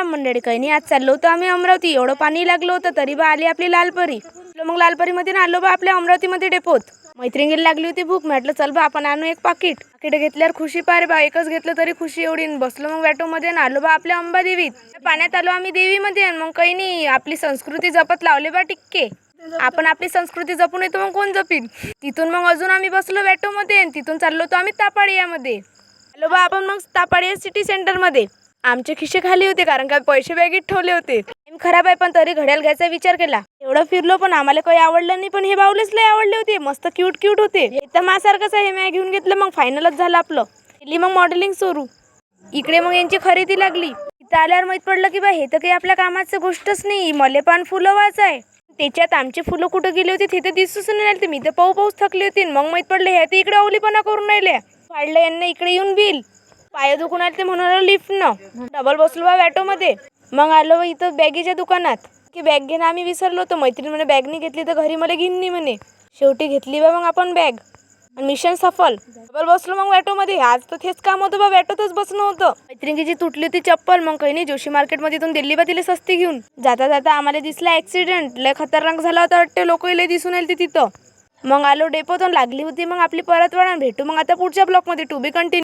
राम मंडळी. काही नाही, आज चाललो होतो आम्ही अमरावती. एवढं पाणी लागलं होतं तरी बा आली आपली लालपरी. मग लालपरीमध्ये आलो बा आपल्या अमरावतीमध्ये डेपोत. मैत्रिणीला लागली होती भूक. म्हटलं चल बा आपण आणू एक पाकिट. घेतल्यावर खुशी पारे बा, एकच घेतलं तरी खुशी एवढी. बसलो मग ऑटोमध्ये आलो बा आपल्या अंबादेवीत. पाण्यात आलो आम्ही देवीमध्ये. मग काही नाही, आपली संस्कृती जपत लावले बा टिक्के. आपण आपली संस्कृती जपून येतो मग कोण जपीन. तिथून मग अजून आम्ही बसलो ऑटोमध्ये. तिथून चाललो होतो आम्ही तापाडियामध्ये. आलो बा आपण मग तापाडिया सिटी सेंटरमध्ये. आमचे खिशे खाली होते कारण का पैसे बॅगेत ठेवले होते. टाइम खराब आहे पण तरी घड्याळ घ्यायचा विचार केला. एवढं फिरलो पण आम्हाला काही आवडलं नाही. पण हे बाऊलेच लय आवडले होते. मस्त क्यूट क्यूट होते. एकदम माझ्यासारखंच आहे. हे घेऊन घेतलं. मग फायनलच झालं आपलं. केली मग मॉडेलिंग सुरू. इकडे मग यांची खरेदी लागली. इथं आल्यावर माहित पडलं की बा हे तर काही आपल्या कामाचं गोष्टच नाही. मले पण फुलं वाचाय. त्याच्यात आमचे फुलं कुठं गेले होते ते तर दिसूच नाही राहिले. मी तर पाऊस थकले होते. मग माहित पडलं हे तर इकडे अवलीपणा करून राहिले. फाडलं यांना इकडे येऊन बिल. पाय दुखून आले ते म्हणून लिफ्टनं डबल बसलो बा ऑटोमध्ये. मग आलो इथं बॅगीच्या दुकानात की बॅग घेणं आम्ही विसरलो होतो. मैत्रीण म्हणे बॅग नाही घेतली तर घरी मला घेऊन नाही म्हणे. शेवटी घेतली बा मग आपण बॅग. मिशन सफल. डबल बसलो मग ऑटोमध्ये. आज तर तेच काम होतं बा, ऑटोतच बसणं होतं. मैत्रिणीची तुटली होती चप्पल. मग काही नाही, जोशी मार्केटमध्ये इथून दिल्ली बा तिला सस्ती घेऊन. जाता जाता आम्हाला दिसला ऍक्सिडेंट. लय खतरनाक झाला होता वाटते. लोक लय दिसून आले तिथं. मग आलो डेपोतून. लागली होती मग आपली परतवाड. भेटू मग आता पुढच्या ब्लॉकमध्ये. To be continue.